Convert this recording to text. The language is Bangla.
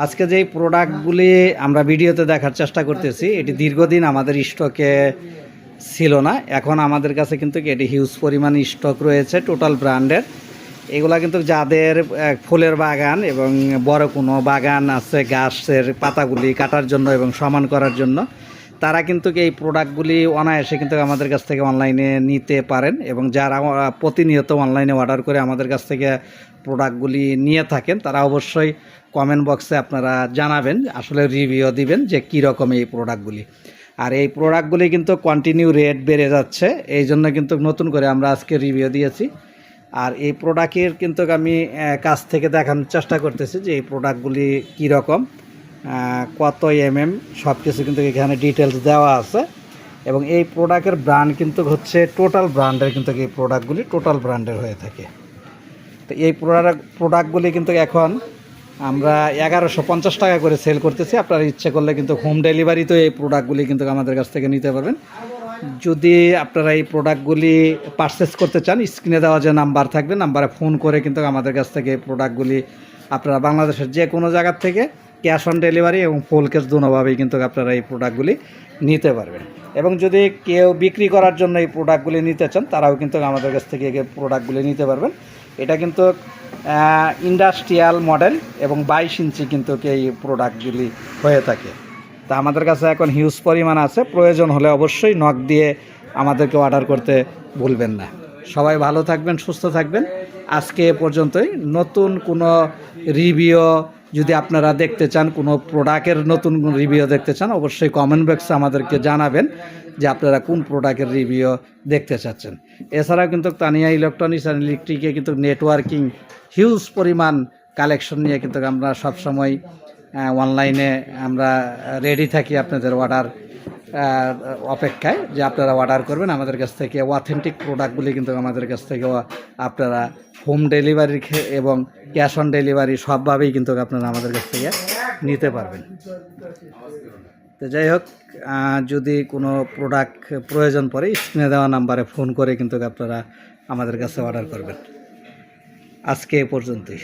আজকে যেই প্রোডাক্টগুলি আমরা ভিডিওতে দেখার চেষ্টা করতেছি এটি দীর্ঘদিন আমাদের স্টকে ছিল না। এখন আমাদের কাছে কিন্তু এটি হিউজ পরিমাণ স্টক রয়েছে টোটাল ব্র্যান্ডের। এগুলা কিন্তু যাদের ফুলের বাগান এবং বড় কোনো বাগান আছে গাছের পাতাগুলি কাটার জন্য এবং সমান করার জন্য, তারা কিন্তু এই প্রোডাক্টগুলি অনায়াসে কিন্তু আমাদের কাছ থেকে অনলাইনে নিতে পারেন। এবং যারা প্রতিনিয়ত অনলাইনে অর্ডার করে আমাদের কাছ থেকে প্রোডাক্টগুলি নিয়ে থাকেন, তারা অবশ্যই কমেন্ট বক্সে আপনারা জানাবেন, আসলে রিভিউ দিবেন যে কীরকম এই প্রোডাক্টগুলি। আর এই প্রোডাক্টগুলি কিন্তু কন্টিনিউ রেট বেড়ে যাচ্ছে, এই জন্য কিন্তু নতুন করে আমরা আজকে রিভিউ দিয়েছি। আর এই প্রোডাক্টের কিন্তু আমি কাছ থেকে দেখানোর চেষ্টা করতেছি যে এই প্রোডাক্টগুলি কীরকম, কত সব কিছু কিন্তু এখানে ডিটেলস দেওয়া আছে। এবং এই প্রোডাক্টের ব্র্যান্ড কিন্তু হচ্ছে টোটাল ব্র্যান্ডের, কিন্তু এই প্রোডাক্টগুলি টোটাল ব্র্যান্ডের হয়ে থাকে। তো এই প্রোডাক্টগুলি কিন্তু এখন আমরা 1150 টাকা করে সেল করতেছি। আপনারা ইচ্ছে করলে কিন্তু হোম ডেলিভারিতেও এই প্রোডাক্টগুলি কিন্তু আমাদের কাছ থেকে নিতে পারবেন। যদি আপনারা এই প্রোডাক্টগুলি পারচেস করতে চান, স্ক্রিনে দেওয়া যে নাম্বার থাকবে, নাম্বারে ফোন করে কিন্তু আমাদের কাছ থেকে এই প্রোডাক্টগুলি আপনারা বাংলাদেশের যে কোনো জায়গার থেকে ক্যাশ অন ডেলিভারি এবং ফুল ক্যাশ দুটোভাবেই কিন্তু আপনারা এই প্রোডাক্টগুলি নিতে পারবেন। এবং যদি কেউ বিক্রি করার জন্য এই প্রোডাক্টগুলি নিতে চান, তারাও কিন্তু আমাদের কাছ থেকে এই প্রোডাক্টগুলি নিতে পারবেন। এটা কিন্তু ইন্ডাস্ট্রিয়াল মডেল এবং 22 ইঞ্চি কিন্তু এই প্রোডাক্টগুলি হয়ে থাকে। তা আমাদের কাছে এখন হিউজ পরিমাণ আছে, প্রয়োজন হলে অবশ্যই নক দিয়ে আমাদেরকে অর্ডার করতে ভুলবেন না। সবাই ভালো থাকবেন, সুস্থ থাকবেন। আজকে এ পর্যন্তই। নতুন কোনো রিভিউ যদি আপনারা দেখতে চান, কোনো প্রোডাক্টের নতুন রিভিউ দেখতে চান, অবশ্যই কমেন্ট বক্সে আমাদেরকে জানাবেন যে আপনারা কোন প্রোডাক্টের রিভিউ দেখতে চাচ্ছেন। এছাড়াও কিন্তু তানিয়া ইলেকট্রনিক্স অ্যান্ড ইলেকট্রিকে কিন্তু নেটওয়ার্কিং হিউজ পরিমাণ কালেকশন নিয়ে কিন্তু আমরা সবসময় অনলাইনে আমরা রেডি থাকি আপনাদের অর্ডার অপেক্ষায়, যে আপনারা অর্ডার করবেন আমাদের কাছ থেকে। অথেন্টিক প্রোডাক্টগুলি কিন্তু আমাদের কাছ থেকে আপনারা হোম ডেলিভারি এবং ক্যাশ অন ডেলিভারি সবভাবেই কিন্তু আপনারা আমাদের কাছ থেকে নিতে পারবেন। তো যাই হোক, যদি কোনো প্রোডাক্ট প্রয়োজন পড়ে স্ক্রিনে দেওয়া নাম্বারে ফোন করে কিন্তু আপনারা আমাদের কাছে অর্ডার করবেন। আজকে এ পর্যন্তই।